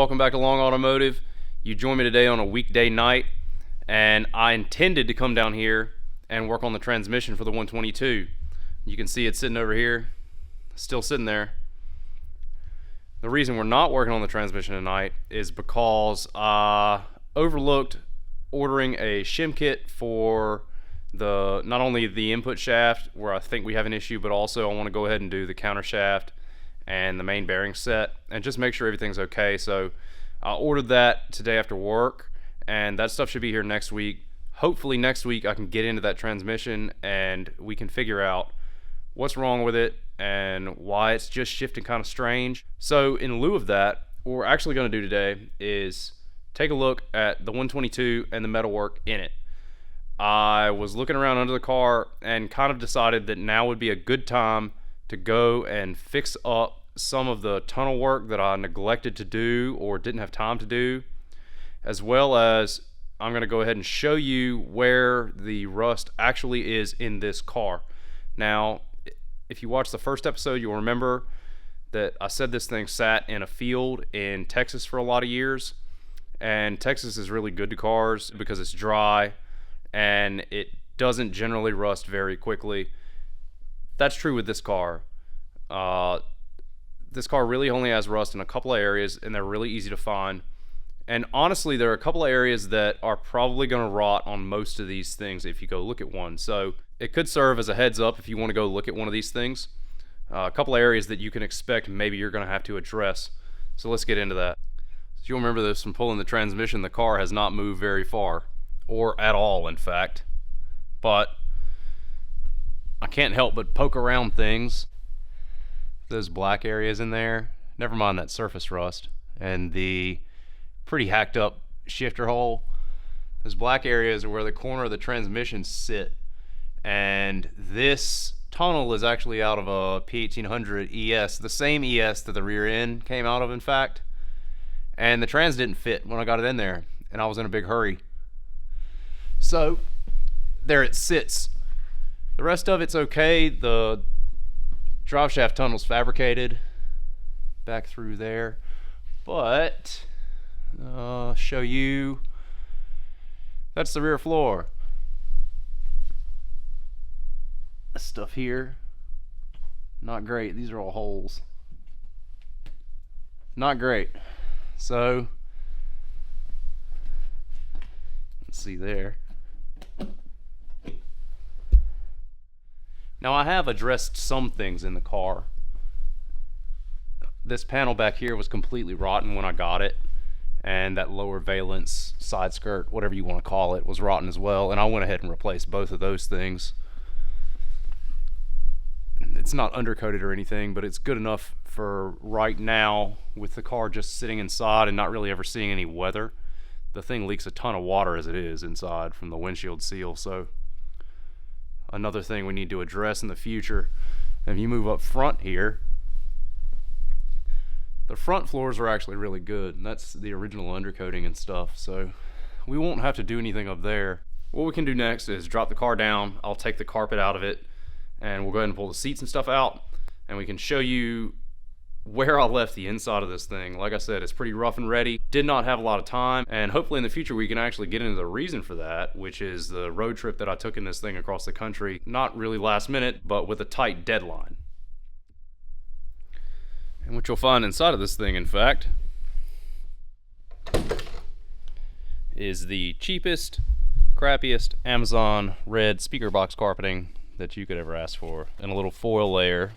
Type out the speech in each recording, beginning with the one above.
welcome back to Long Automotive. You joined me today on a weekday night, and I intended to come down here and work on the transmission for the 122. You can see it sitting over here, still sitting there. The reason we're not working on the transmission tonight is because I overlooked ordering a shim kit for not only the input shaft, where I think we have an issue, but also I want to go ahead and do the counter shaft and the main bearing set and just make sure everything's okay. So I ordered that today after work, and that stuff should be here next week. Hopefully next week I can get into that transmission and we can figure out what's wrong with it and why it's just shifting kind of strange. So in lieu of that, what we're actually going to do today is take a look at the 122 and the metalwork in it. I was looking around under the car and kind of decided that now would be a good time to go and fix up some of the tunnel work that I neglected to do or didn't have time to do, as well as I'm going to go ahead and show you where the rust actually is in this car. Now, if you watched the first episode, you'll remember that I said this thing sat in a field in Texas for a lot of years, and Texas is really good to cars because it's dry and it doesn't generally rust very quickly. That's true with this car. This car really only has rust in a couple of areas, and they're really easy to find. And honestly, there are a couple of areas that are probably going to rot on most of these things if you go look at one. So it could serve as a heads up if you want to go look at one of these things. A couple of areas that you can expect maybe you're going to have to address. So let's get into that. So you'll remember this from pulling the transmission. The car has not moved very far, or at all, in fact. But I can't help but poke around things. Those black areas in there, never mind that surface rust and the pretty hacked up shifter hole. Those black areas are where the corner of the transmission sit, and this tunnel is actually out of a P1800 ES, the same ES that the rear end came out of, in fact. And the trans didn't fit when I got it in there, and I was in a big hurry. So there it sits. The rest of it's okay. The drive shaft tunnel's fabricated back through there, but I'll show you. That's the rear floor. This stuff here, not great. These are all holes. Not great. So let's see there. Now I have addressed some things in the car. This panel back here was completely rotten when I got it, and that lower valence side skirt, whatever you want to call it, was rotten as well, and I went ahead and replaced both of those things. It's not undercoated or anything, but it's good enough for right now with the car just sitting inside and not really ever seeing any weather. The thing leaks a ton of water as it is inside from the windshield seal, so another thing we need to address in the future. If you move up front here, the front floors are actually really good, and that's the original undercoating and stuff, so we won't have to do anything up there. What we can do next is drop the car down. I'll take the carpet out of it, and we'll go ahead and pull the seats and stuff out, and we can show you where I left the inside of this thing. Like I said, it's pretty rough and ready. Did not have a lot of time, and hopefully in the future we can actually get into the reason for that, which is the road trip that I took in this thing across the country. Not really last minute, but with a tight deadline. And what you'll find inside of this thing, in fact, is the cheapest, crappiest Amazon red speaker box carpeting that you could ever ask for, and a little foil layer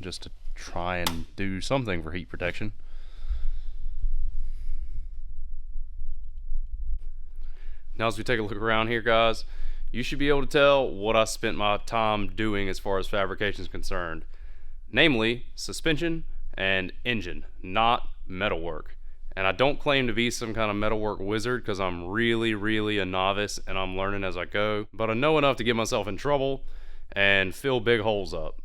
just to try and do something for heat protection. Now as we take a look around here, guys, you should be able to tell what I spent my time doing as far as fabrication is concerned, namely suspension and engine, not metalwork. And I don't claim to be some kind of metalwork wizard, because I'm really a novice and I'm learning as I go, but I know enough to get myself in trouble and fill big holes up.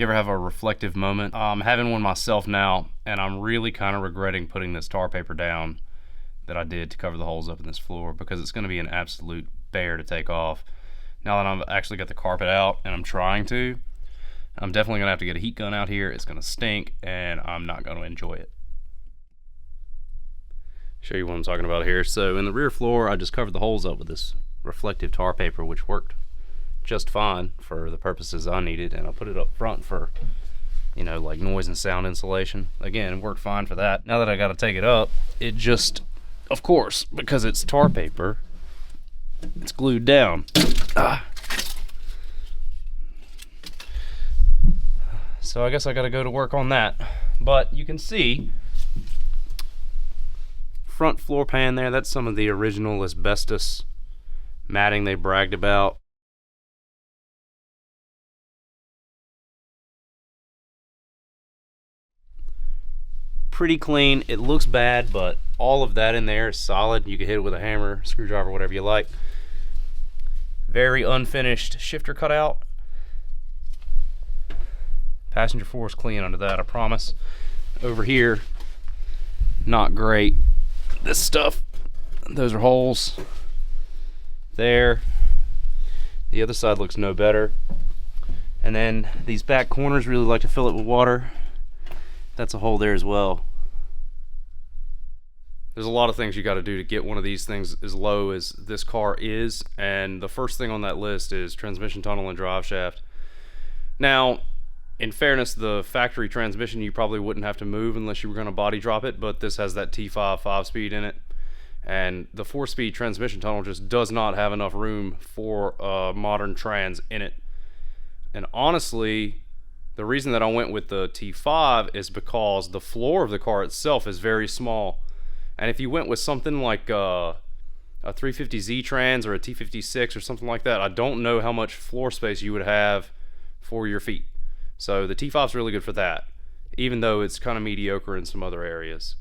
ever have a reflective moment? I'm having one myself now, and I'm really kind of regretting putting this tar paper down that I did to cover the holes up in this floor, because it's going to be an absolute bear to take off. Now that I've actually got the carpet out, and I'm trying to, I'm definitely going to have to get a heat gun out here. It's going to stink, and I'm not going to enjoy it. Show you what I'm talking about here. So in the rear floor, I just covered the holes up with this reflective tar paper, which worked just fine for the purposes I needed, and I put it up front for, you know, like noise and sound insulation. Again, it worked fine for that. Now that I got to take it up, it just, of course, because it's tar paper, it's glued down. So I guess I got to go to work on that. But you can see front floor pan there, that's some of the original asbestos matting they bragged about. Pretty clean. It looks bad, but all of that in there is solid. You can hit it with a hammer, screwdriver, whatever you like. Very unfinished shifter cutout. Passenger floor is clean under that, I promise. Over here, not great. This stuff, those are holes there. The other side looks no better. And then these back corners, really like to fill it with water. That's a hole there as well. There's a lot of things you got to do to get one of these things as low as this car is, and the first thing on that list is transmission tunnel and drive shaft. Now, in fairness, the factory transmission you probably wouldn't have to move unless you were going to body drop it, but this has that T5 5-speed in it, and the 4-speed transmission tunnel just does not have enough room for a modern trans in it. And honestly, the reason that I went with the T5 is because the floor of the car itself is very small. And if you went with something like a 350Z Trans or a T56 or something like that, I don't know how much floor space you would have for your feet. So the T5 is really good for that, even though it's kind of mediocre in some other areas.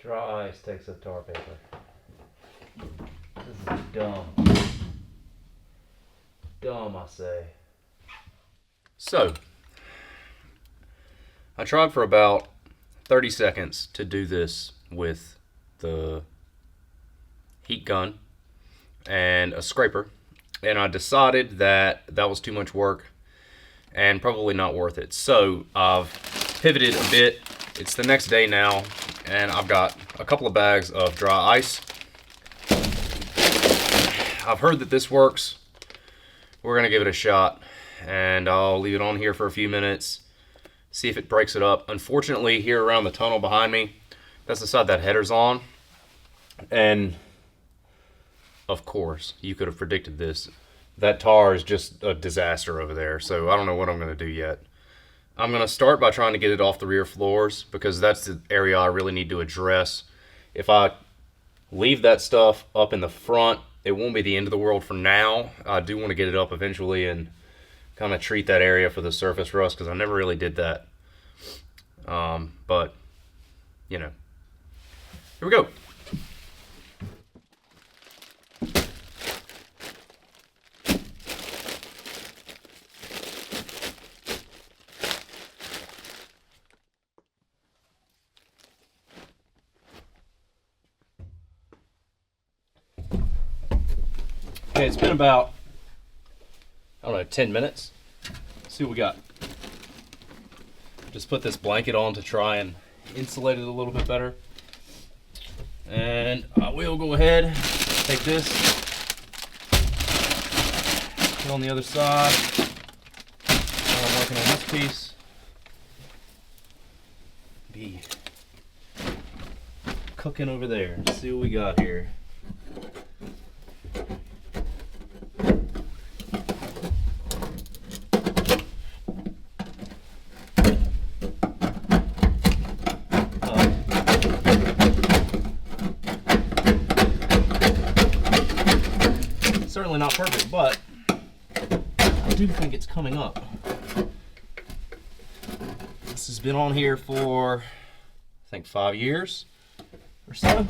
Dry ice takes up tar paper. This is dumb. Dumb, I say. So, I tried for about 30 seconds to do this with the heat gun and a scraper, and I decided that that was too much work and probably not worth it. So I've pivoted a bit. It's the next day now, and I've got a couple of bags of dry ice. I've heard that this works. We're gonna give it a shot, and I'll leave it on here for a few minutes, see if it breaks it up. Unfortunately, here around the tunnel behind me, that's the side that header's on, and of course, you could have predicted this. That tar is just a disaster over there, so I don't know what I'm gonna do yet. I'm going to start by trying to get it off the rear floors, because that's the area I really need to address. If I leave that stuff up in the front, it won't be the end of the world for now. I do want to get it up eventually and kind of treat that area for the surface rust, because I never really did that. But, you know, here we go. Okay, it's been about, I don't know, 10 minutes. Let's see what we got. Just put this blanket on to try and insulate it a little bit better. And I will go ahead, take this, put on the other side while I'm working on this piece. Be cooking over there. Let's see what we got here. certainly not perfect, but I do think it's coming up. This has been on here for, I think, 5 years or so.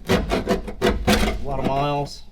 A lot of miles.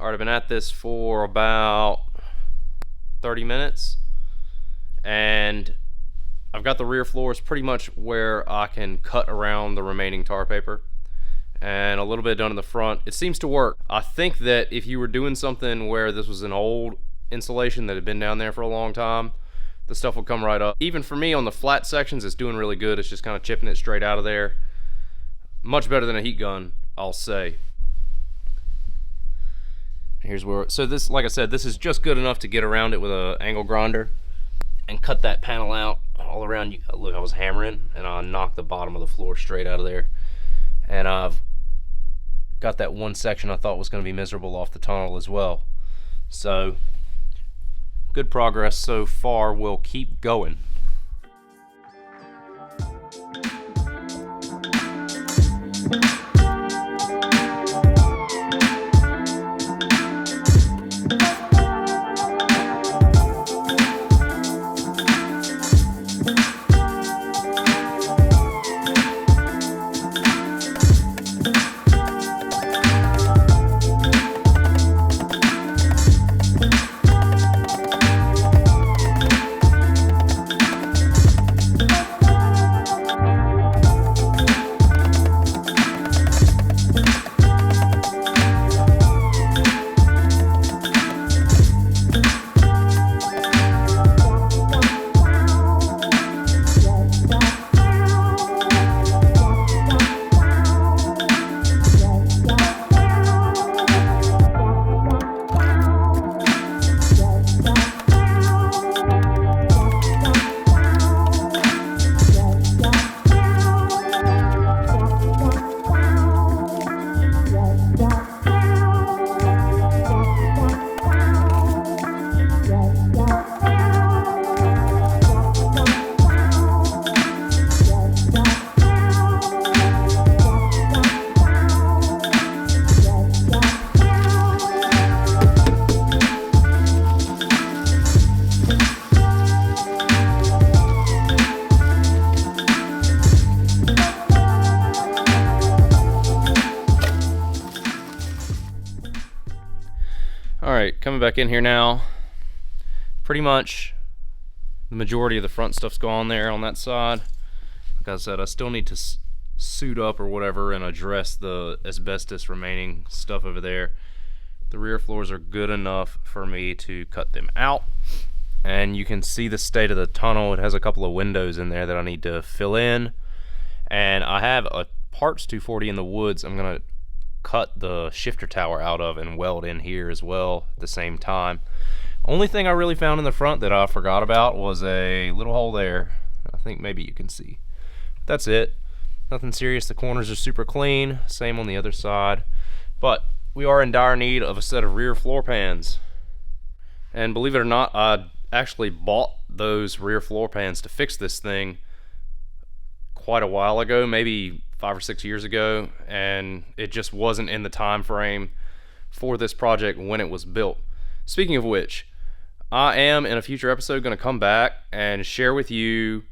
I've been at this for about 30 minutes, and I've got the rear floors pretty much where I can cut around the remaining tar paper, and a little bit done in the front. It seems to work. I think that if you were doing something where this was an old insulation that had been down there for a long time, the stuff would come right up. Even for me on the flat sections, it's doing really good. It's just kind of chipping it straight out of there. Much better than a heat gun, I'll say. Here's where, so this, like I said, this is just good enough to get around it with an angle grinder and cut that panel out all around. Look, I was hammering and I knocked the bottom of the floor straight out of there. And I've got that one section I thought was going to be miserable off the tunnel as well. So, good progress so far. We'll keep going. Alright, coming back in here now. Pretty much the majority of the front stuff's gone there on that side. Like I said, I still need to suit up or whatever and address the asbestos remaining stuff over there. The rear floors are good enough for me to cut them out. And you can see the state of the tunnel. It has a couple of windows in there that I need to fill in. And I have a parts 240 in the woods I'm going to cut the shifter tower out of and weld in here as well at the same time. Only thing I really found in the front that I forgot about was a little hole there. I think maybe you can see. That's it. Nothing serious. The corners are super clean. Same on the other side. But we are in dire need of a set of rear floor pans. And believe it or not, I actually bought those rear floor pans to fix this thing quite a while ago, maybe 5 or 6 years ago, and it just wasn't in the time frame for this project when it was built. Speaking of which, I am in a future episode going to come back and share with you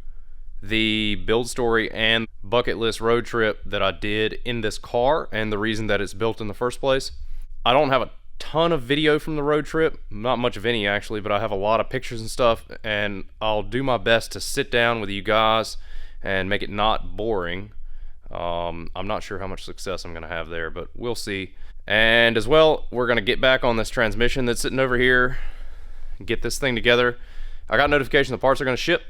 the build story and bucket list road trip that I did in this car and the reason that it's built in the first place. I don't have a ton of video from the road trip, not much of any actually, but I have a lot of pictures and stuff, and I'll do my best to sit down with you guys and make it not boring. I'm not sure how much success I'm going to have there, but we'll see. And as well, we're going to get back on this transmission that's sitting over here, get this thing together. I got notification the parts are going to ship,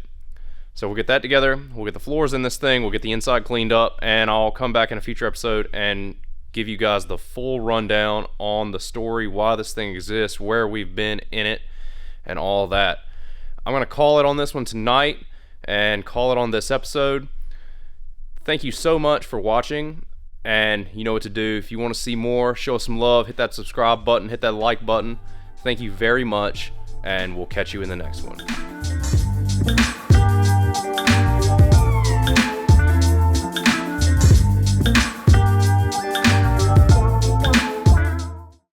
so we'll get that together. We'll get the floors in this thing, we'll get the inside cleaned up, and I'll come back in a future episode and give you guys the full rundown on the story, why this thing exists, where we've been in it, and all that. I'm going to call it on this one tonight and call it on this episode. Thank you so much for watching, and you know what to do. If you want to see more, show us some love, hit that subscribe button, hit that like button. Thank you very much, and we'll catch you in the next one.